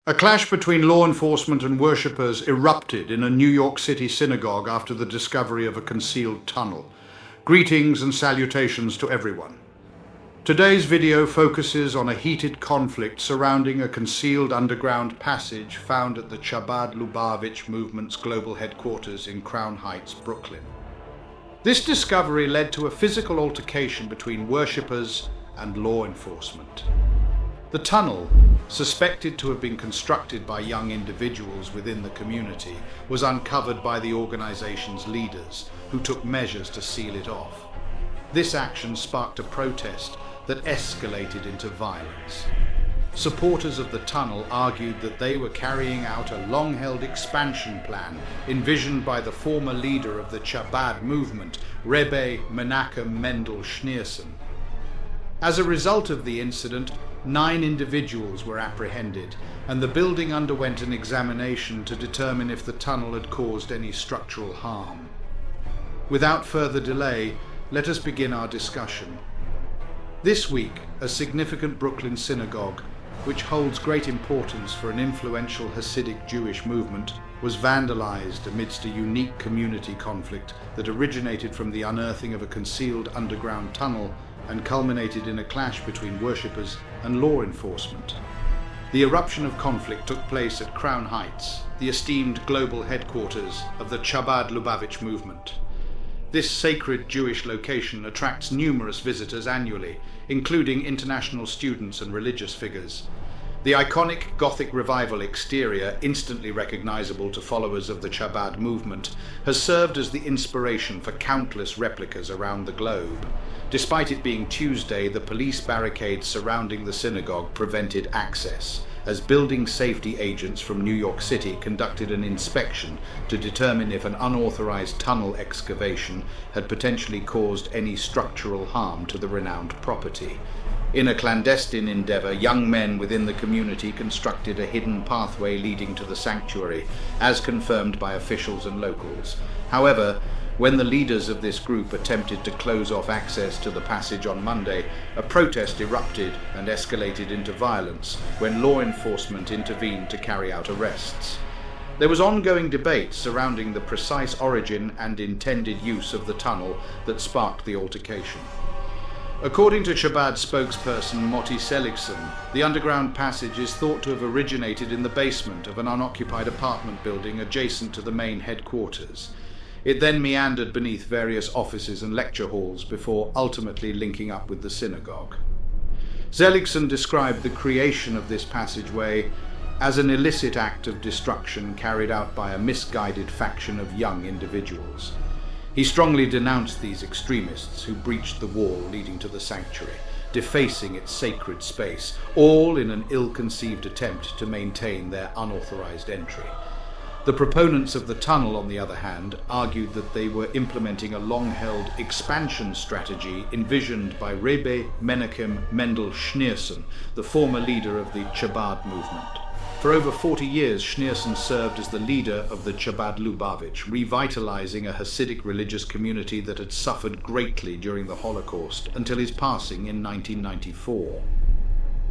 A clash between law enforcement and worshippers erupted in a New York City synagogue after the discovery of a concealed tunnel. Greetings and salutations to everyone. Today's video focuses on a heated conflict surrounding a concealed underground passage found at the Chabad Lubavitch movement's global headquarters in Crown Heights, Brooklyn. This discovery led to a physical altercation between worshippers and law enforcement. The tunnel, suspected to have been constructed by young individuals within the community, was uncovered by the organization's leaders, who took measures to seal it off. This action sparked a protest that escalated into violence. Supporters of the tunnel argued that they were carrying out a long-held expansion plan envisioned by the former leader of the Chabad movement, Rebbe Menachem Mendel Schneerson. As a result of the incident, 9 individuals were apprehended, and the building underwent an examination to determine if the tunnel had caused any structural harm. Without further delay, let us begin our discussion. This week, a significant Brooklyn synagogue, which holds great importance for an influential Hasidic Jewish movement, was vandalized amidst a unique community conflict that originated from the unearthing of a concealed underground tunnel and culminated in a clash between worshippers and law enforcement. The eruption of conflict took place at Crown Heights, the esteemed global headquarters of the Chabad Lubavitch movement. This sacred Jewish location attracts numerous visitors annually, including international students and religious figures. The iconic Gothic Revival exterior, instantly recognizable to followers of the Chabad movement, has served as the inspiration for countless replicas around the globe. Despite it being Tuesday, the police barricades surrounding the synagogue prevented access, as building safety agents from New York City conducted an inspection to determine if an unauthorized tunnel excavation had potentially caused any structural harm to the renowned property. In a clandestine endeavor, young men within the community constructed a hidden pathway leading to the sanctuary, as confirmed by officials and locals. However, when the leaders of this group attempted to close off access to the passage on Monday, a protest erupted and escalated into violence when law enforcement intervened to carry out arrests. There was ongoing debate surrounding the precise origin and intended use of the tunnel that sparked the altercation. According to Chabad spokesperson Moti Seligson, the underground passage is thought to have originated in the basement of an unoccupied apartment building adjacent to the main headquarters. It then meandered beneath various offices and lecture halls before ultimately linking up with the synagogue. Seligson described the creation of this passageway as an illicit act of destruction carried out by a misguided faction of young individuals. He strongly denounced these extremists who breached the wall leading to the sanctuary, defacing its sacred space, all in an ill-conceived attempt to maintain their unauthorized entry. The proponents of the tunnel, on the other hand, argued that they were implementing a long-held expansion strategy envisioned by Rebbe Menachem Mendel Schneerson, the former leader of the Chabad movement. For over 40 years, Schneerson served as the leader of the Chabad Lubavitch, revitalizing a Hasidic religious community that had suffered greatly during the Holocaust until his passing in 1994.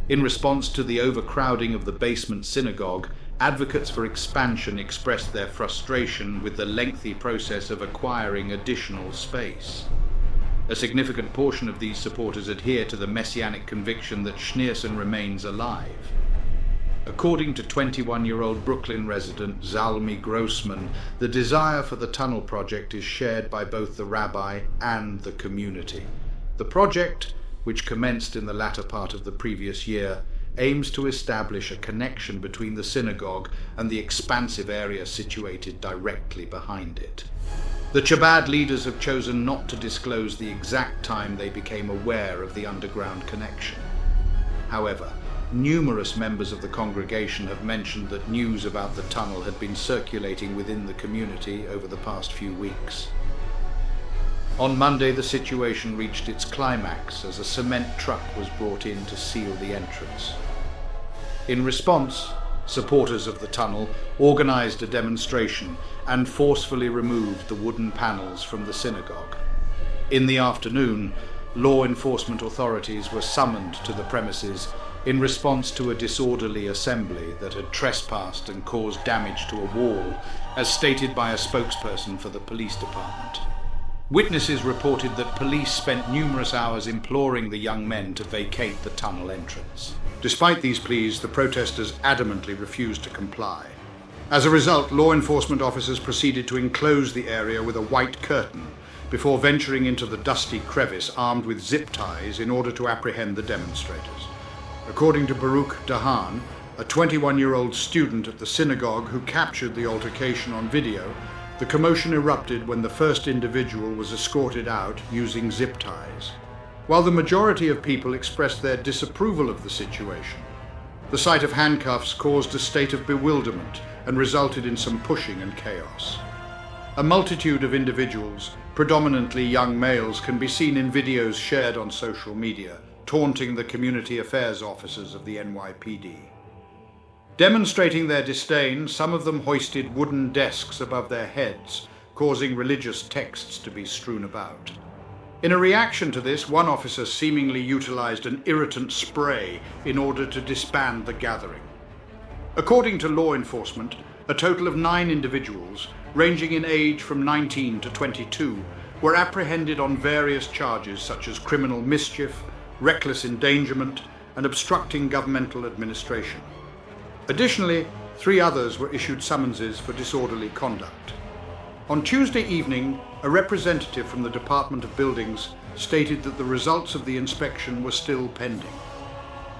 In response to the overcrowding of the basement synagogue, advocates for expansion expressed their frustration with the lengthy process of acquiring additional space. A significant portion of these supporters adhere to the messianic conviction that Schneerson remains alive. According to 21-year-old Brooklyn resident Zalmi Grossman, the desire for the tunnel project is shared by both the rabbi and the community. The project, which commenced in the latter part of the previous year, aims to establish a connection between the synagogue and the expansive area situated directly behind it. The Chabad leaders have chosen not to disclose the exact time they became aware of the underground connection. However, numerous members of the congregation have mentioned that news about the tunnel had been circulating within the community over the past few weeks. On Monday, the situation reached its climax as a cement truck was brought in to seal the entrance. In response, supporters of the tunnel organized a demonstration and forcefully removed the wooden panels from the synagogue. In the afternoon, law enforcement authorities were summoned to the premises in response to a disorderly assembly that had trespassed and caused damage to a wall, as stated by a spokesperson for the police department. Witnesses reported that police spent numerous hours imploring the young men to vacate the tunnel entrance. Despite these pleas, the protesters adamantly refused to comply. As a result, law enforcement officers proceeded to enclose the area with a white curtain before venturing into the dusty crevice armed with zip ties in order to apprehend the demonstrators. According to Baruch Dahan, a 21-year-old student at the synagogue who captured the altercation on video, the commotion erupted when the first individual was escorted out using zip ties. While the majority of people expressed their disapproval of the situation, the sight of handcuffs caused a state of bewilderment and resulted in some pushing and chaos. A multitude of individuals, predominantly young males, can be seen in videos shared on social media, taunting the community affairs officers of the NYPD. Demonstrating their disdain, some of them hoisted wooden desks above their heads, causing religious texts to be strewn about. In a reaction to this, one officer seemingly utilized an irritant spray in order to disband the gathering. According to law enforcement, a total of 9 individuals, ranging in age from 19 to 22, were apprehended on various charges such as criminal mischief, reckless endangerment, and obstructing governmental administration. Additionally, 3 others were issued summonses for disorderly conduct. On Tuesday evening, a representative from the Department of Buildings stated that the results of the inspection were still pending.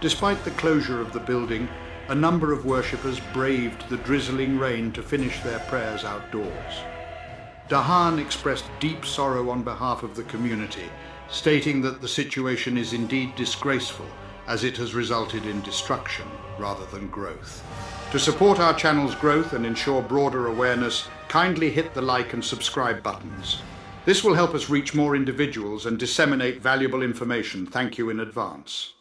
Despite the closure of the building, a number of worshippers braved the drizzling rain to finish their prayers outdoors. Dahan expressed deep sorrow on behalf of the community, stating that the situation is indeed disgraceful, as it has resulted in destruction rather than growth. To support our channel's growth and ensure broader awareness, kindly hit the like and subscribe buttons. This will help us reach more individuals and disseminate valuable information. Thank you in advance.